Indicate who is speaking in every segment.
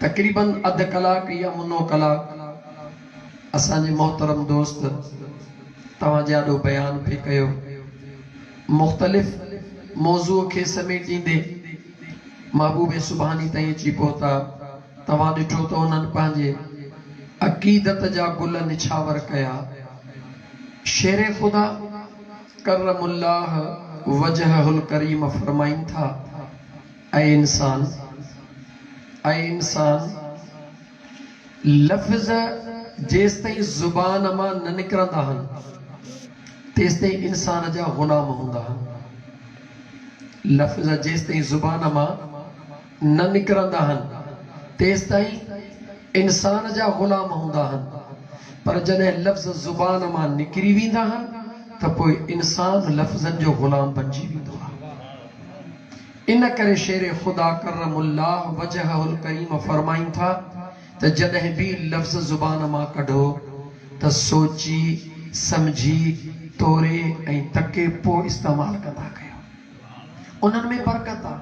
Speaker 1: تقریباً ادھ کلاک یا منو کلاک اساں جے محترم دوست تواں جاڈو بیان پہ کیو مختلف موضوع کے سمیٹیندے محبوب سبحانی تائیں اچی پہتا تواں ڈٹھو تو انہن پانجے عقیدت جا گل نچھاور کیا شیر خدا کرم اللہ وجہ الکریم فرمائن تھا اے انسان لفظ جیس تائیں زبان اما نہ نکرندا ہن تیس تائیں انسان جا غلام ہوندا ہن لفظ جیس تائیں زبان اما نہ نکرندا ہن تیس تائیں انسان جا غلام ہوندا ہن پر جنہیں لفظ زبان اما نکری ویندا ہن تو پوئی انسان لفظن جو غلام بنجی ویندو ہے ان کرے شیر خدا کرم اللہ وجہ الکریم فرمائیں تھا تو جنہیں بھی لفظ زبان اما کڑھو تو سوچی سمجھی تورے این تکے پو استعمال کرتا کہو انہوں میں برکت آ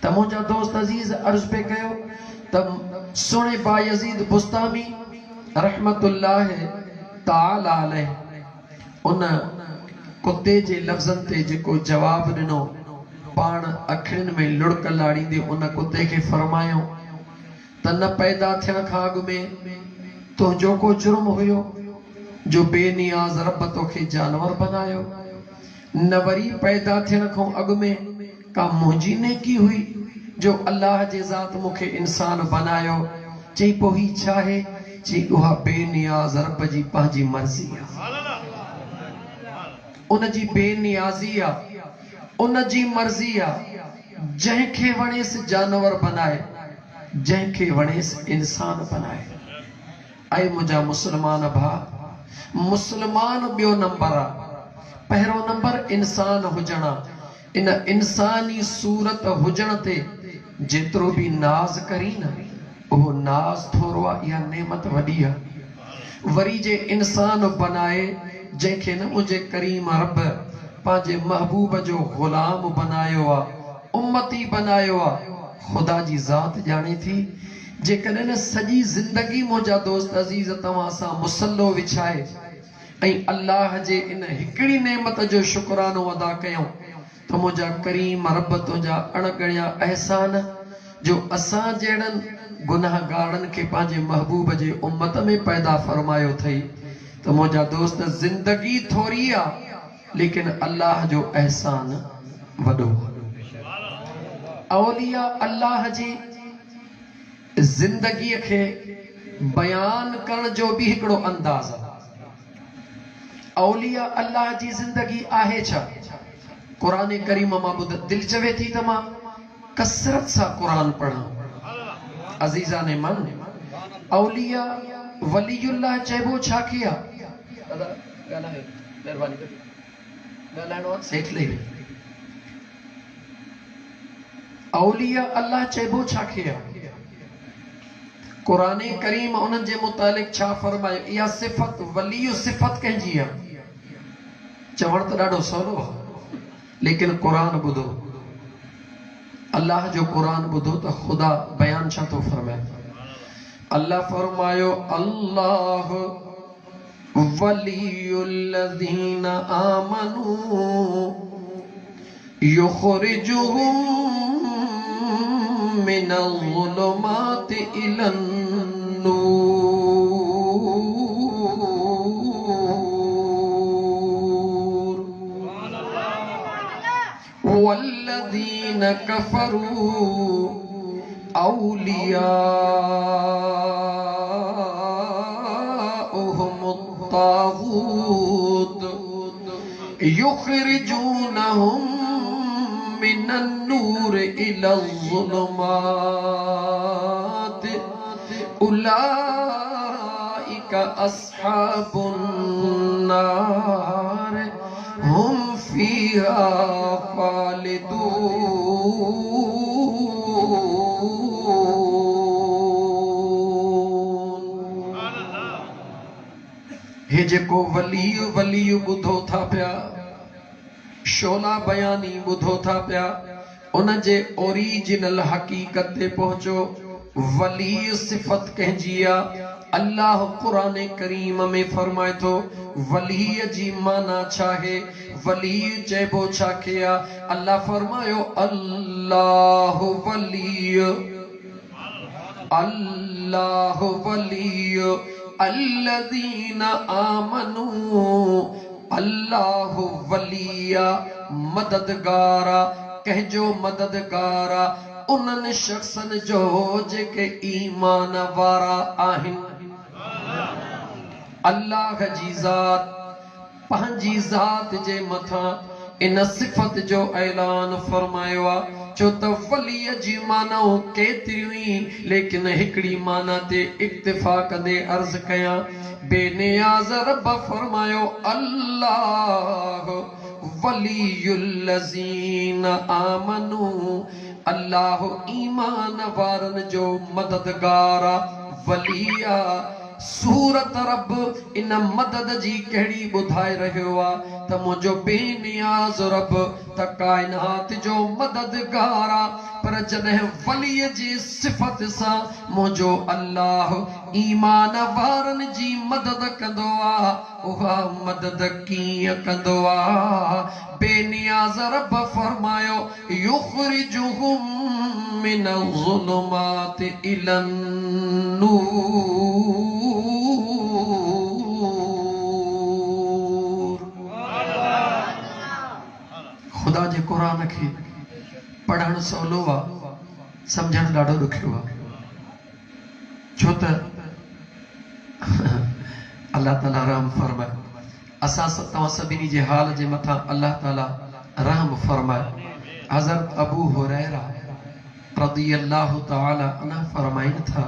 Speaker 1: تو مجھا دوست عزیز عرض پہ کہو تم سنے با یزید بستامی رحمت اللہ تعالی علیہ ان کتے جے لفظن تے جے کو جواب دنو پان اکھڑن میں لڑک لاڑی دے ان کتے کے فرمایوں تن پیدا تھیا کھاگ میں تو جو کو جرم ہوئیو جو بے نیاز رب تو کے جانور بنایو نوری پیدا تھیا کھوں اگ میں کا مجھی نے کی ہوئی جو اللہ جے ذات مکھے انسان بنایو چی پوہی چاہے چی اوہا بے نیاز رب جی پانجی مرضی ان جی بے نیازی ان جی مرضی جہیں کے وڑیس جانور بنائے جہیں کے وڑیس انسان بنائے اے مجھا مسلمان بھا مسلمان بیو نمبر پہرو نمبر انسان ہوجنا ان انسانی صورت ہوجن تے جترو بھی ناز کرین وہ ناز تھوروا یا نعمت وڈیا وری جے انسان بنائے جن کے نہ مجھے کریم رب پانجے محبوب جو غلام بنایو امتی بنایو خدا جی ذات جانی تھی جے کنے نے سجی زندگی مجھا دوست عزیز تماسا مسلو وچھائے این اللہ جے ان ہکڑی نعمت جو شکرانو ادا کیوں تو مجھا کریم رب تجھا اڑگڑیا احسان جو اسان جیڑن گناہ گارن کے پانجے محبوب جے امت میں پیدا فرمایو تھئی تو مجھا دوست زندگی تھوریا لیکن اللہ جو احسان وڈو اولیاء اللہ جی زندگی کے بیان کرن جو بھی ہکڑو انداز اولیاء اللہ جی زندگی آہے چھا قرآن کریم معبود دل چوے تھی تما کثرت سا قرآن پڑھا عزیزان من اولیاء ولی اللہ چہبو چھا کیا گانا ہے مہربانی کر گانا سیکھ لے اولیاء اللہ چہبو چھا کیا قرآن کریم انہن جے متعلق چھا فرمائے یا صفت ولی صفت کہیں جیا چوڑ تو ڈاڑو سولو لیکن قرآن بدو اللہ جو قرآن بدو تو خدا بیان چھا تو فرمائے اللہ فرمایو اللہ ولی الذین آمنوا یخرجهم من الظلمات الى النور والذین کفروا اولیاؤہم الطاغوت یخرجونہم من النور الى الظلمات اولئک اصحاب النار ہم فیہا خالدون ہے جے کو ولی بدھو تھا پیا شولا بیانی بدھو تھا پیا ان جے اوریجنل حقیقت تے پہنچو ولی صفت کہنجیا اللہ قرآن کریم میں فرمائے تو ولی جی مانا چاہے ولی چیبو چھا کیا اللہ فرمائے اللہ ولی الذین آمنوا اللہ ولی مددگارا کہ جو مددگارا انن شخصن جو جے کے ایمان وارا آہن اللہ جی ذات پہنجی ذات جے متھا ان صفت جو اعلان فرمائیوا چو تو ولی جی ماناؤ کیتریوئی لیکن ہکڑی مانا تے اکتفا کدے عرض کیا بے نیاز رب فرمائیو اللہ ولی الذین آمنوا اللہ ایمان وارن جو مددگارا ولیہ سورت رب ان مدد جی کہڑی بدھائے رہیوا تا مجھو بے نیاز رب تا کائنات جو مددگارا پر جنہ ولی جی صفت سا مجھو اللہ ایمان وارن جی مدد کندوا اوہا مدد کی کندوا بے نیاز رب فرمایو یخرجہم من الظلمات الى النور خدا جے قرآن کے پڑھن سولو وا سمجھن ڈاڈو دکھیو وا چھو تا اللہ تعالیٰ رحم فرمائے اساں ستاں سبینی جے حال جے متھا اللہ تعالیٰ رحم فرمائے حضرت ابو ہریرہ رضی اللہ تعالیٰ عنہ فرمائن تھا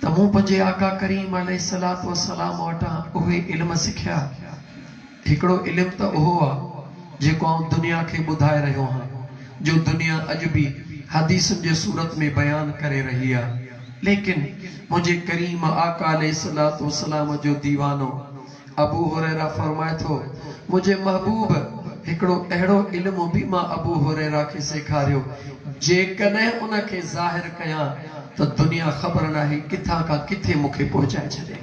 Speaker 1: تمو پنجے آقا کریم علیہ السلام وٹا اوہے علم سکھیا ہکڑو علم تا اوہا جے کو دنیا کے بدھائے رہے ہاں جو دنیا اجبی حدیث جے صورت میں بیان کرے رہی ہے لیکن مجھے کریم آقا علیہ السلام جو دیوانو ابو ہریرہ فرمائے تو مجھے محبوب ہکڑو اہڑو علم بھی ماں ابو ہریرہ کے سکھاریو جے کنے انہ کے ظاہر کیا تو دنیا خبر نہ ہی کتھا کا کتھے مکھے پہنچائے چھڑے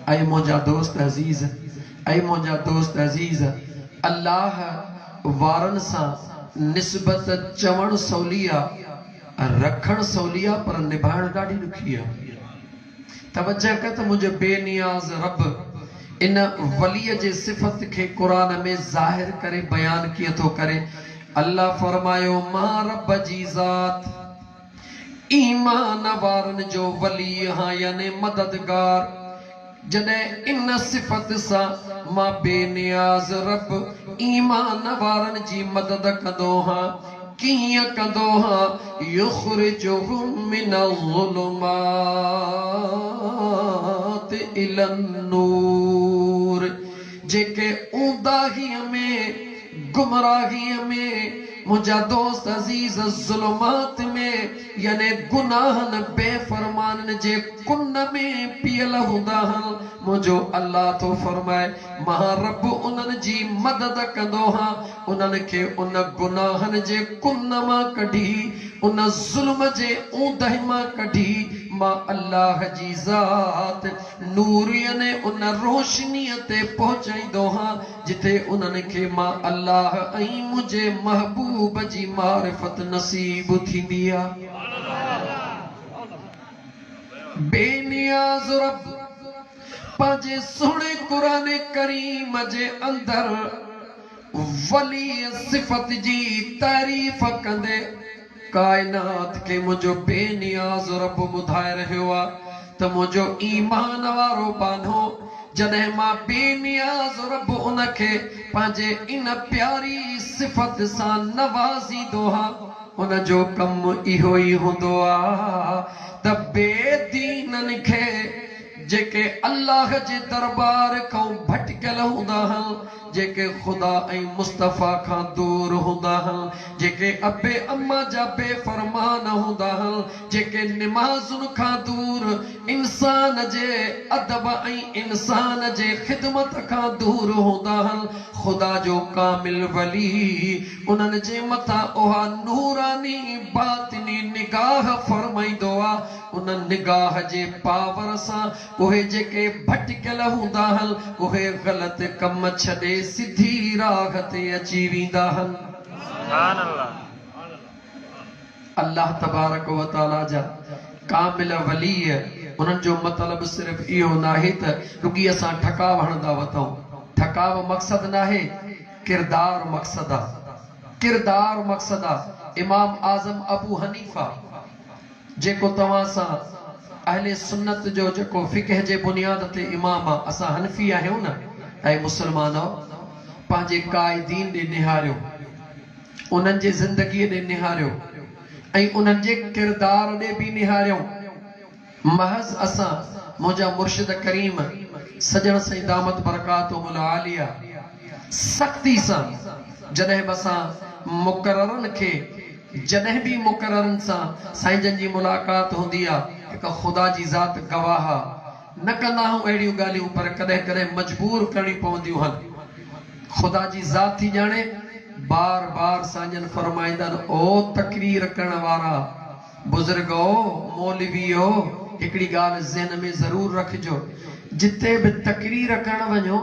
Speaker 1: اے موجہ دوست عزیز اللہ وارن سا نسبت چون سولیا رکھن سولیا پر نبھائن ڈاڑی رکھیا توجہ کہتا مجھے بے نیاز رب ان ولی جے صفت کے قرآن میں ظاہر کرے بیان کیا تو کرے اللہ فرمایو ما رب جی ذات ایمان وارن جو ولی ہاں یعنی مددگار جنہیں ان صفت سا ما بے نیاز رب ایمان وارن جی مدد کدو ہاں کیا کدو ہاں یخرجہم من الظلمات الى النور جے کہ اونداہی میں گمراہی میں مجھا دوست عزیز ظلمات میں یعنی گناہن بے فرمانن جے کن میں پیل ہنداہن مجھو اللہ تو فرمائے مہا رب انن جی مدد کندو ہاں انن کے ان گناہن جے کن ماں کڑھی ان ظلم جے اوندہ ماں کڑھی ماں اللہ جی ذات نورینے ان روشنیتے پہنچائی دو ہاں جتے انن کے ماں اللہ ائیں مجھے محبوب جی معرفت نصیب تھی دیا بے نیاز رب پاجے سنے قرآن کریم جے اندر ولی صفت جی تعریف کندے کائنات کے مجھو بے نیاز رب بدھائے رہے ہوا تو مجھو ایمان وارو بانو جنہیں ماں بے نیاز رب انکے پانجے ان پیاری صفت سان نوازی دوہا ان جو کم ایہوئی ہوں دعا تب بے دینن کے जेके अल्लाह जे दरबार खां भटकियल हूंदा आहिनि, जेके खुदा ऐं मुस्तफ़ा खां दूर हूंदा आहिनि, जेके अबे अम्मा जा बेफरमान हूंदा आहिनि, जेके निमाज़ुनि खां दूर, इंसान जे अदब ऐं इंसान जे ख़िदमत खां दूर हूंदा आहिनि, खुदा जो कामिल वली उन्हनि जे मथां उहा नूरानी बातिनी निगाह फरमाईंदो आहे। उन निगाह जे पावर सां उहे जेके भटकियल हूंदा आहिनि, उहे ग़लति कम छॾे सिधी राह ते अची वेंदा आहिनि। अल्लाह तबारक व तआला जा कामिल वली उन्हनि जो मतिलबु सिर्फ़ इहो नाहे त रुॻी असां ठकाव हणंदा वठूं। ठकाव मक़सदु नाहे, किरदार मक़सदु आहे। किरदार मक़सदु आहे। इमाम आज़म अबू हनीफ़ा जेको तव्हां सां अहले सुन्नत जो जेको फ़िक़ह जे बुनियाद ते इमाम आहे, असां हनफी आहियूं न, ऐं मुस्लमानो पंहिंजे काइदीन ॾे निहारियो, उन्हनि जे ज़िंदगीअ ॾे निहारियो ऐं उन्हनि जे किरदार ॾे बि निहारियो। महज़ असां मुंहिंजा मुर्शिद करीम सजण साईं दामत बरकातुहुल आलिया सख़्ती सां जॾहिं बि असां मुक़ररनि खे, जॾहिं बि मुक़ररनि सां साईं जन जी मुलाक़ात हूंदी आहे, हिकु ख़ुदा जी ज़ात गवाह न कंदा आहियूं अहिड़ियूं ॻाल्हियूं, पर कॾहिं कॾहिं मजबूर करणी पवंदियूं आहिनि। ख़ुदा जी ज़ात थी ॼाणे, बार बार साईं जन फरमाईंदा आहिनि, ओ तकरीर करण वारा बुज़ुर्ग, ओ मौलवी, ओ हिकिड़ी ॻाल्हि ज़हन में ज़रूर रखिजो, जिते बि तकरीर करण वञो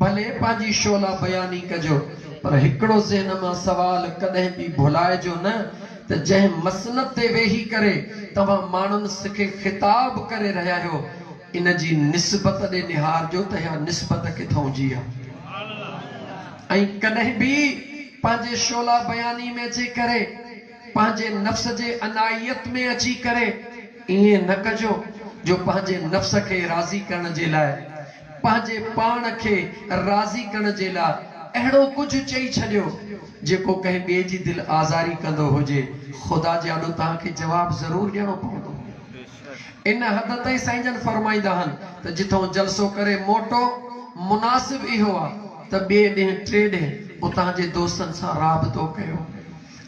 Speaker 1: भले पंहिंजी शोला बयानी कजो, पर हिकिड़ो ज़हन मां सवाल कॾहिं बि भुलाइजो न त जंहिं मसनद ते वेही करे तव्हां माण्हुनि खे ख़िताब करे रहिया आहियो, इन जी निस्बत ॾे निहारजो त इहा निस्बत किथां जी आहे। ऐं कॾहिं बि पंहिंजे शोला बयानी में अची करे, पंहिंजे नफ़्स जे अनायत में अची करे ईअं न कजो जो पंहिंजे नफ़्स खे राज़ी करण जे लाइ, पंहिंजे पाण खे राज़ी करण जे लाइ अहिड़ो कुझु चई छॾियो जेको कंहिं ॿिए जी दिलि आज़ारी कंदो हुजे। ख़ुदा जे आॾो तव्हांखे जवाबु ज़रूरु ॾियणो पवंदो। इन हद ताईं साईं जन फरमाईंदा आहिनि त जिथों जलसो करे मोटो, मुनासिब इहो आहे त ॿिए ॾींहुं टे ॾींहुं उतां जे दोस्तनि सां राबितो कयो,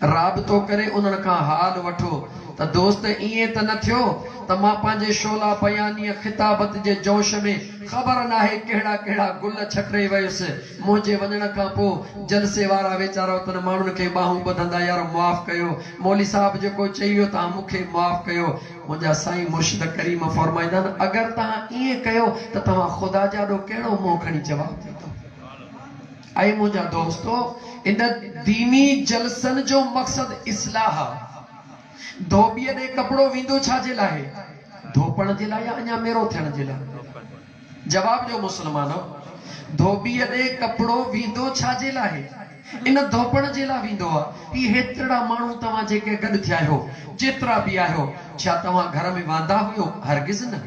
Speaker 1: राबितो करे उन्हनि खां हाल वठो त दोस्त ईअं त न थियो त मां पंहिंजे शोला बयानीअ ख़िताबत जे जोश में ख़बर नाहे कहिड़ा कहिड़ा गुल छटे वयुसि, मुंहिंजे वञण खां पोइ जलसे वारा वीचारा उतनि माण्हुनि खे ॿाहूं ॿधंदा, यार माफ़ कयो, मौली साहब जेको चई वियो तव्हां मूंखे माफ़ कयो। मुंहिंजा साईं मुर्शिद करीम फरमाईंदा आहिनि, अगरि तव्हां ईअं कयो त तव्हां ख़ुदा जा ॾो कहिड़ो मुंहुं खणी जवाबु ॾींदो। ऐं मुंहिंजा दोस्तो, इन दीनी जलसनि जो मक़सदु इस्लाह आहे। धोबीअ ॾे कपिड़ो वेंदो छा जे लाइ? धोपण जे लाइ या अञा मेरो थियण जे लाइ? जवाब ॾियो मुस्लमानो, धोबीअ ॾे कपिड़ो वेंदो छा जे लाइ? इन धोपण जे लाइ वेंदो आहे। ही हेतिरा माण्हू तव्हां जेके गॾु थिया आहियो, जेतिरा बि आहियो, छा तव्हां घर में वांदा हुयो? हरगिज़ न।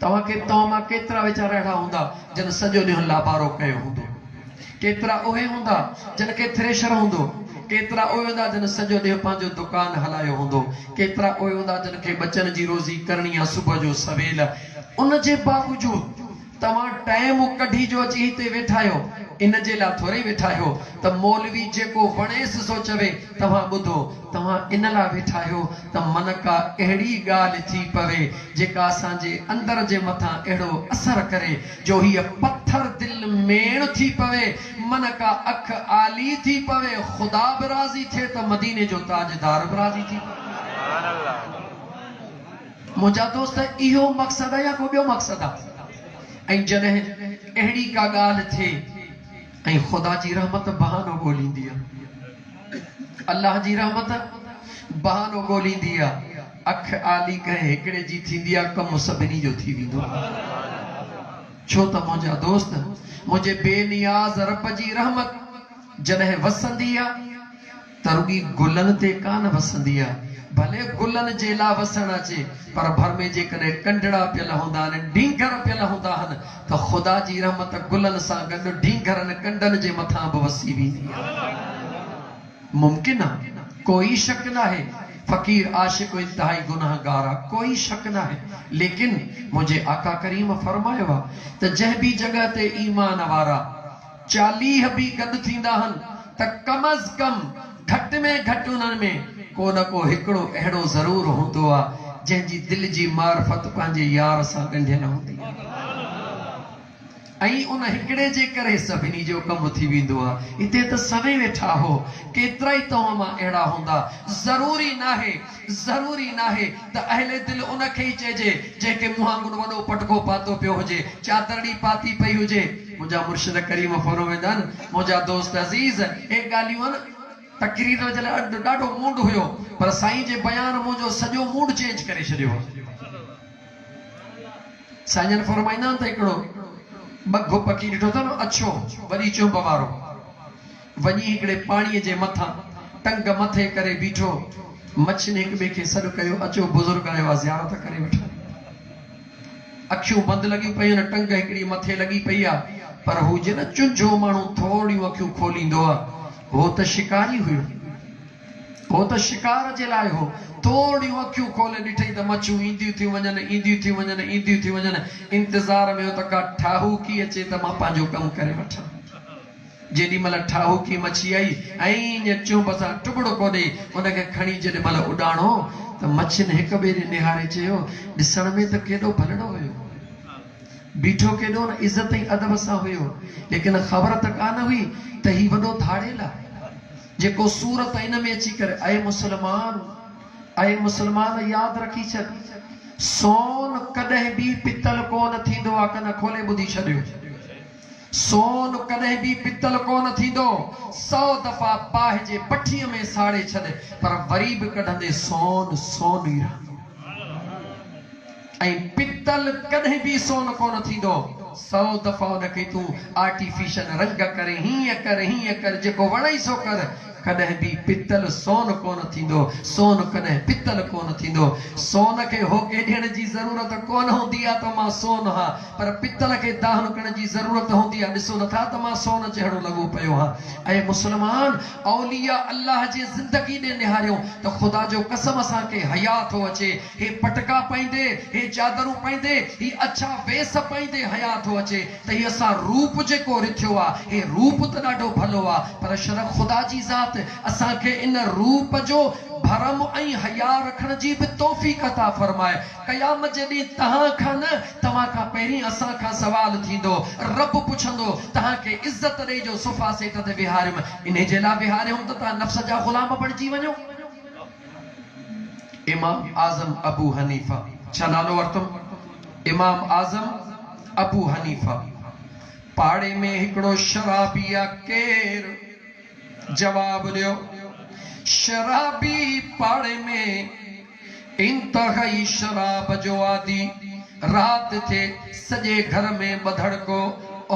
Speaker 1: तव्हां मां केतिरा वीचारा अहिड़ा हूंदा जिन सॼो ॾींहुं लाबारो कयो हूंदो, केतिरा उहे हूंदा जिन खे थ्रेशर हूंदो, केतिरा उहे हूंदा जिन सॼो ॾींहुं पंहिंजो दुकान हलायो हूंदो, केतिरा उहे हूंदा जिन खे बचनि जी रोज़ी करणी आहे सुबुह जो सवेल। उन जे बावजूदि तव्हां टाइम कढी जो अची हिते वेठा आहियो, इन जे लाइ थोरे वेठा आहियो त मौलवी जेको वणेसि सो चवे तव्हां ॿुधो, तव्हां इन लाइ वेठा आहियो त मन का अहिड़ी ॻाल्हि थी पवे जेका असांजे अंदर जे मथां अहिड़ो असर करे जो हीअ पत्थर दिल मेण थी पवे, मन का अख आली थी पवे, ख़ुदा बि राज़ी थिए त मदीने जो ताजदार बि राज़ी थी पवे। मुंहिंजा दोस्त, इहो मक़सदु आहे या को ॿियो मक़सदु आहे? ऐं जॾहिं अहिड़ी का ॻाल्हि थिए ऐं ख़ुदा जी रहमत बहानो ॻोल्हींदी आहे, अल्लाह जी रहमत बहानो ॻोल्हींदी आहे, अख आली कंहिं हिकिड़े जी थींदी आहे, कमु सभिनी जो थी वेंदो। छो त मुंहिंजा दोस्त, मुंहिंजे बेनियाज़ रब जी रहमत जॾहिं वसंदी आहे त रुॻी गुलनि ते कान वसंदी आहे। भले गुलनि जे लाइ वसण अचे, पर भर में जेकॾहिं कंडड़ा पियल हूंदा आहिनि, ढींगर पियल हूंदा आहिनि, त ख़ुदा जी रहमत गुलनि सां गॾु ढींगरनि कंडनि जे मथां बि वसी वेंदी आहे। मुमकिन आहे, कोई शक न आहे فقیر عاشق و انتہائی گناہگارا کوئی شک نہ ہے لیکن مجھے آقا کریم فرمائے وا تو جہ بھی جگہ تے ایمان وارا 40 بھی گد تھیندا ہن تا کم از کم گھٹ میں گھٹ انہن میں کو نہ کو ہکڑو اہڑو ضرور ہوندو آ جن جی دل جی معرفت پانجے یار سا گنڈے نہ ہوندی ऐं उन हिकिड़े जे करे सभिनी जो कम थी वेंदो आहे इते त सभई वेठा हो केतिरा ई तव्हां मां अहिड़ा हूंदा ज़रूरी नाहे त अहले दिल उन खे ई चइजे जंहिंखे मुंहां वॾो पटको पातो पियो हुजे चादरड़ी पाती पई हुजे मुंहिंजा मुर्शिद करीम फरमाईंदा आहिनि मुंहिंजा दोस्त अज़ीज़ हे ॻाल्हियूं आहिनि तकरीर जे लाइ ॾाढो मूड हुयो पर साईं जे बयान मुंहिंजो सॼो मूड चेंज करे छॾियो साईं जन फरमाईंदा आहिनि त हिकिड़ो बघो पकी ॾिठो था न अछो वॾी चुंब वारो वञी हिकिड़े पाणीअ जे मथां टंग मथे करे बीठो मच्छिन हिक ॿिए खे सॾु कयो अचो बुज़ुर्ग आयो आहे ज़ियारत करे वठो अखियूं बंदि लॻियूं पयूं टंग हिकिड़ी मथे लॻी पई आहे पर हू जे न चुंझो माण्हू थोड़ियूं अखियूं खोलींदो आहे हो त शिकारी हुयो हो त शिकार जे लाइ हो थोड़ियूं अखियूं खोले ॾिठई त मच्छियूं ईंदियूं थियूं वञनि इंतज़ार में हो त का ठाहूकी अचे त मां पंहिंजो कमु करे वठां जेॾी महिल ठाहूकी मच्छी आई ऐं चुंब सां टुकड़ो को ॾेई उनखे खणी जेॾी महिल उॾाणो त मच्छिन हिक ॿिए ॾे निहारे चयो ॾिसण में त केॾो भलड़ो हुयो बीठो केॾो न इज़त ऐं अदब सां हुयो लेकिन ख़बर त कान हुई त ही वॾो धाड़ेल आहे जेको सूरत इन में अची करे ऐं मुसलमान याद रखी छॾ सोन कॾहिं बि पितल कोन थींदो आहे कन खोले ॿुधी छॾियो सोन कॾहिं बि पितल कोन थींदो 100 दफ़ा बाहि जे पठीअ में साड़े छॾ पर वरी बि कढंदे सोन ई रहंदो ऐं पितल कॾहिं बि सोन कोन थींदो 100 दफ़ा उनखे तूं आर्टिफिशियल रंग करे हीअं कर जेको वणई सो कर कॾहिं बि पितल सोन कोन थींदो सोन कॾहिं पितल कोन थींदो सोन खे होके ॾियण जी ज़रूरत कोन हूंदी आहे त मां सोन हा पर पितल खे दाहन करण जी ज़रूरत हूंदी आहे ॾिसो नथा त मां सोन जहिड़ो लॻो पियो हा ऐं मुस्लमान औलिया अल्लाह जी ज़िंदगी ॾे निहारियो त ख़ुदा जो कसम असांखे हया थो अचे हे पटका पाईंदे हे चादरूं पाईंदे ही अच्छा वेस पाईंदे हया थो अचे त ही असां रूप जेको रिथियो आहे हे रूप त ॾाढो भलो आहे पर शरफ़ ख़ुदा जी ज़ात असांखे इन रूप जो भरम ऐं हया रखण जी बि तौफ़ीक़ अता फरमाए क़यामत जे ॾींहुं तव्हां खां न तव्हां खां पहिरीं असां खां सवाल थींदो रब पुछंदो तव्हांखे इज़त ॾेजो सुफ़ा सेट ते विहारियमि इन जे लाइ विहारियमि त तव्हां नफ़्स जा ग़ुलाम बणिजी वञो इमाम आज़म अबू हनीफ़ा छा नालो वरितुमि इमाम आज़म अबू हनीफ़ा पाड़े में हिकिड़ो शराबी आहे केरु जवाब ॾियो शराबी पाड़े में इंतहाई शराब जो आदि रात थे सजे घर में बधड़को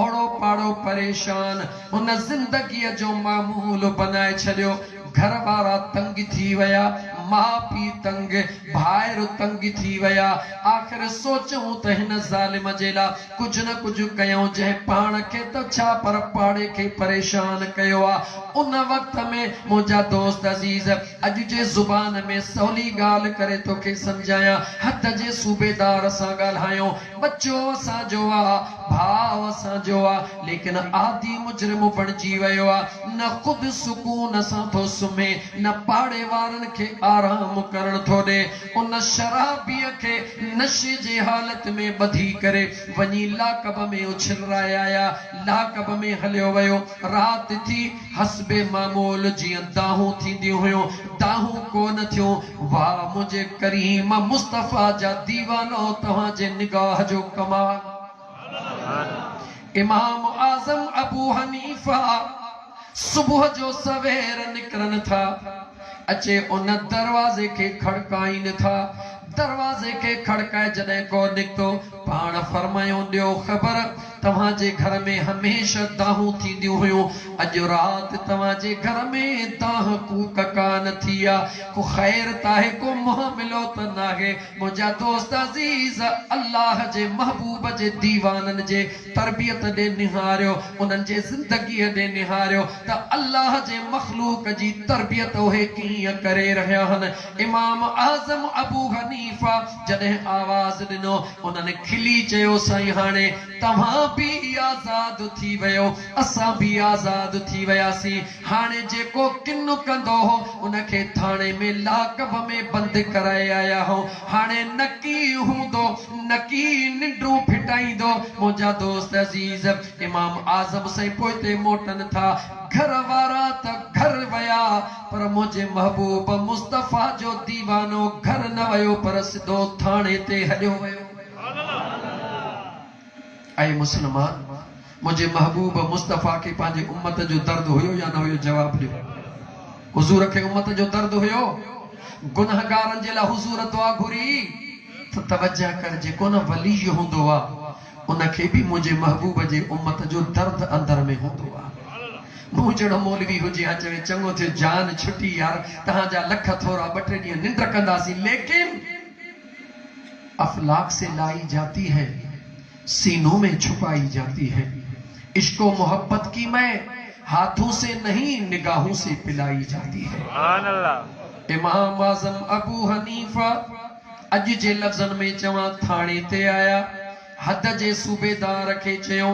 Speaker 1: ओड़ो पाड़ो परेशान उन जिंदगी जो मामूल बनाए छॾियो घर वारा तंग थी वया मां पी तंग भाइर तंग थी वया आख़िर सोचूं त हिन ज़ालिम जे लाइ कुझु न कुझु कयूं जंहिं पाण खे त छा पर पाड़े खे परेशान कयो आहे उन वक्त में मुंहिंजा दोस्त अज़ीज़ अॼु जे ज़ुबान में सवली ॻाल्हि करे तोखे सम्झायां हथ जे सूबेदार सां ॻाल्हायूं बच्चो असांजो आहे भाउ असांजो आहे लेकिन आदि मुजरिम बणिजी वियो आहे न ख़ुदि सुकून सां थो सुम्हे न पाड़े वारनि खे आराम करण थो ॾे उन शराबीअ खे नशे जे हालत में ॿधी करे वञी लाकब में उछलराए आया लाकब में हलियो वियो राति थी हसबे मामूल जीअं दाहूं थींदियूं हुयूं दाहूं कोन थियूं वाह मुंहिंजे करीम मुस्तफ़ा जा दीवानो तव्हांजे निगाह जो कमाल इमाम आज़म अबू हनीफ़ा सुबह जो सवेर निकरन था अचे उन दरवाजे के खड़काइन था दरवाजे के खड़काए जॾहिं को निकतो पाण फरमायो ॾियो ख़बर तव्हां जे घर में हमेशा दाहूं थींदियूं हुयूं अॼु राति तव्हां जे घर में दाह कूक कान थी आहे को ख़ैर ताहे को मुआमिलो त नाहे मुंहिंजा दोस्त अज़ीज़ अल्लाह जे महबूब जे दीवाननि जे तरबियत ॾे निहारियो उन्हनि जे ज़िंदगीअ ॾे निहारियो त अल्लाह जे मखलूक जी तरबियत उहे कीअं करे रहिया आहिनि इमाम आज़म अबू हनीफा जॾहिं आवाज़ ॾिनो उन्हनि खिली चयो साईं हाणे तव्हां भी आज़ाद थी वियो असां भी आज़ाद थी वियासीं हाणे जेको किन कंदो हो उनखे थाणे में लाकब में बंदि कराए आया हो हाणे नकी हूंदो नकी निंड्रू फिटाईंदो मुंहिंजा दोस्त अज़ीज़ इमाम आज़म साईं पोइते मोटन था घर वारा त घर वया पर मुंहिंजे महबूब मुस्तफ़ा जो दीवानो घर न वयो पर सिधो थाणे ते हलियो वयो ऐं मुस्लमान मुझे महबूब मुस्तफ़ा के पंहिंजे उम्मत जो दर्द हुयो या न हुयो जवाब ॾियो हुजूर खे उम्मत जो दर्द हुयो गुनहगारनि जे लाइ हुजूर दुआ घुरी त तवज्जो कर जेको न वली हूंदो आहे उनखे बि मुंहिंजे महबूब जे उम्मत जो दर्द अंदर में हूंदो आहे मूं जहिड़ो मौलवी हुजे हा चवे चङो थियो जान छुटी यार तव्हांजा लख थोरा ॿ टे ॾींहं निंड कंदासीं लेकिन अफलाक से लाई जाती है सीनों में छुपाई जाती है इश्को मोहब्बत की मैं हाथों से नहीं निगाहों से पिलाई जाती है सुभान अल्लाह इमाम आज़म अबू हनीफा अज जे लफ्ज़न में चवा थाने ते आया हद जे सूबेदार खे चयो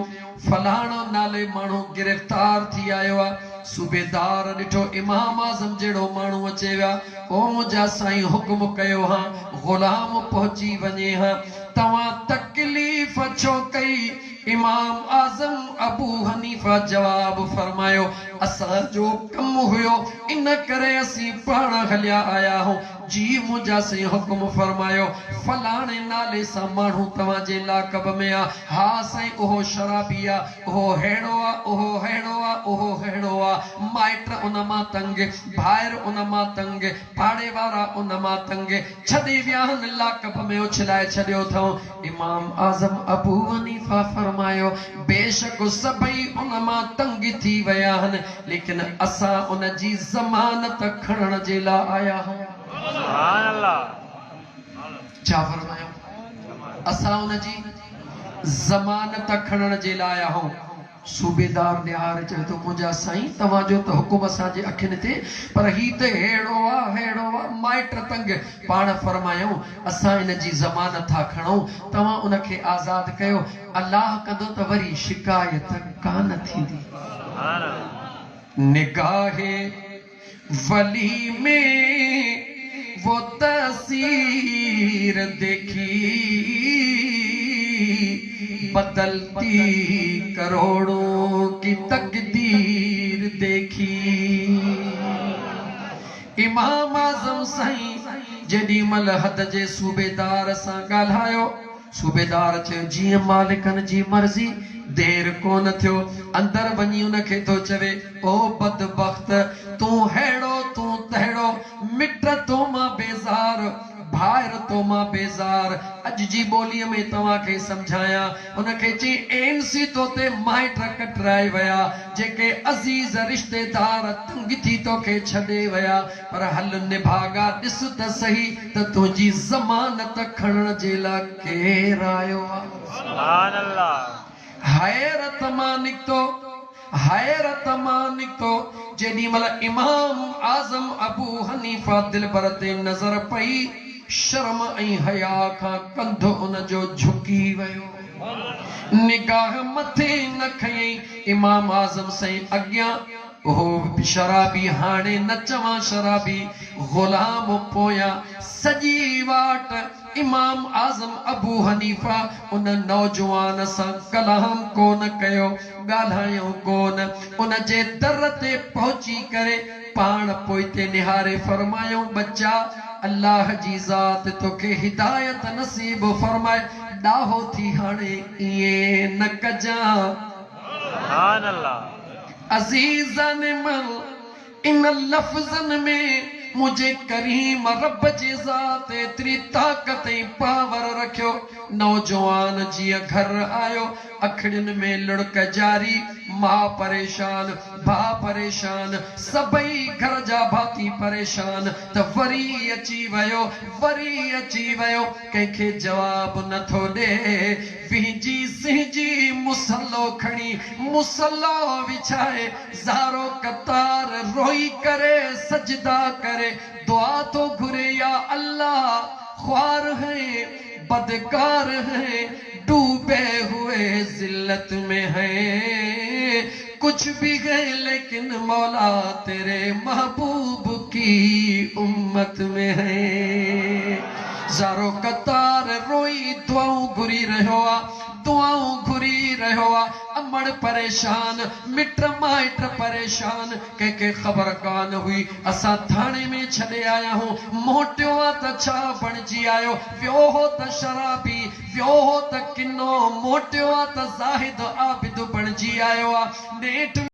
Speaker 1: फलाणो नाले माण्हू गिरफ्तार थी आयो आहे सूबेदार ॾिठो इमाम आज़म जहिड़ो माण्हू अचे विया ओ मुंहिंजा साईं हुक्म कयो हा ग़ुलाम पहुची वञे हा तव्हां तकलीफ़ छो कई इमाम आज़म अबू हनीफा जवाब फरमायो असांजो कम हुयो इन करे असीं पाण हलिया आया हूं जी मुंहिंजा साईं हुक्म फरमायो फलाणे नाले सां माण्हू तव्हां जे लाकब में आ हा साईं उहो शराबी आ उहो हेड़ो आ उहो हेड़ो आ उहो हेड़ो आ माइट उन मां तंग भाइर उन मां तंग पाड़े वारा उन मां तंग छॾे विया आहिनि लाकब में उछलाए छॾियो अथऊं इमाम आज़म अबू हनीफा फरमायो बेशक सभई उन मां तंग थी विया आहिनि लेकिन असां उन जी ज़मानत खणण जे लाइ आया आहियूं सुभान अल्लाह छा फरमायो असां उन जी ज़मानत खणण जे लाइ आया आहियूं सूबेदार निहार चवे थो मुंहिंजा साईं तव्हांजो त हुकुम असांजे अखियुनि ते पर ही त हेड़ो आहे माइट तंग पाण फरमायूं असां इन जी ज़मानत था खणूं तव्हां उनखे आज़ाद कयो अल्लाह कंदो त वरी शिकायत कान थींदी निगाहे वली में वो तस्वीर देखी बदलती करोड़ों की तकदीर देखी इमाम आज़म साईं जेडी मल हद जे सूबेदार सां ॻाल्हायो सूबेदार चयो जीअं मालिकन जी मर्ज़ी देर कोन थियो अंदर वञी उनखे थो चवे ओ बदबख्त तूं हेड़ो तूं तहिड़ो मिट तो मां बेज़ार भाइर तो मां बेज़ार अज जी ॿोलीअ में तव्हांखे सम्झायां उनखे चई एनसी तो ते माइट कटराए विया जेके अज़ीज़ रिश्तेदार तंग थी तोखे छॾे विया पर हल निभागा ॾिस त सही त तुंहिंजी ज़मानत खणण जे लाइ केरु आयो आहे सुभान अल्लाह हैरत मां निकतो जेॾी महिल इमाम आज़म अबू हनीफा दिलबर ते नज़र पई शर्म ऐं हया खां कंधो उन जो झुकी वियो निगाह मथे न खयईं इमाम आज़म साईं अॻियां ओहो शराबी हाणे न चवां शराबी ग़ुलाम पोयां सॼी वाट इमाम आज़म अबू हनीफा उन नौजवान सां कलाम कोन कयो ॻाल्हायो कोन उन जे दर ते पहुची करे पाण पोइते निहारे फरमायो बच्चा अल्लाह जी ज़ात तोखे हिदायत नसीब फरमाए ॾाहो थी हाणे ईअं न कजां सुभान अल्लाह अज़ीज़न मन इन लफ़्ज़न में मुझे करीम रब जी ज़ात एतरी ताकत ऐं पावर रखियो। नौजवान जीअं घर आयो अखड़ियुनि में लुड़क जारी, मां परेशान, भाउ परेशान, सभई घर जा भाती परेशान। त वरी अची वियो कंहिंखे जवाब नथो ॾे। विहिंजी सिंहजी मुसलो खणी मुसलो विछाए ज़ारो कतार रोई करे सजदा करे दुआ तो घुरे, या अल्लाह ख्वार है बदकार है डूबे हुए जिल्लत में है, कुछ भी है लेकिन मौला तेरे महबूब की उम्मत में है। ज़ारो कतार रोई दुआऊं घुरी रहियो आ, अमड़ परेशान, मिट माइट परेशान, कंहिंखे ख़बर कान हुई असां थाणे में छॾे आया हूं, मोटियो आ त छा बणिजी आयो, वियो हो त शराबी, वियो हो त किनो, मोटियो आ त ज़ाहिद आबिद बणिजी आयो आ। नेठ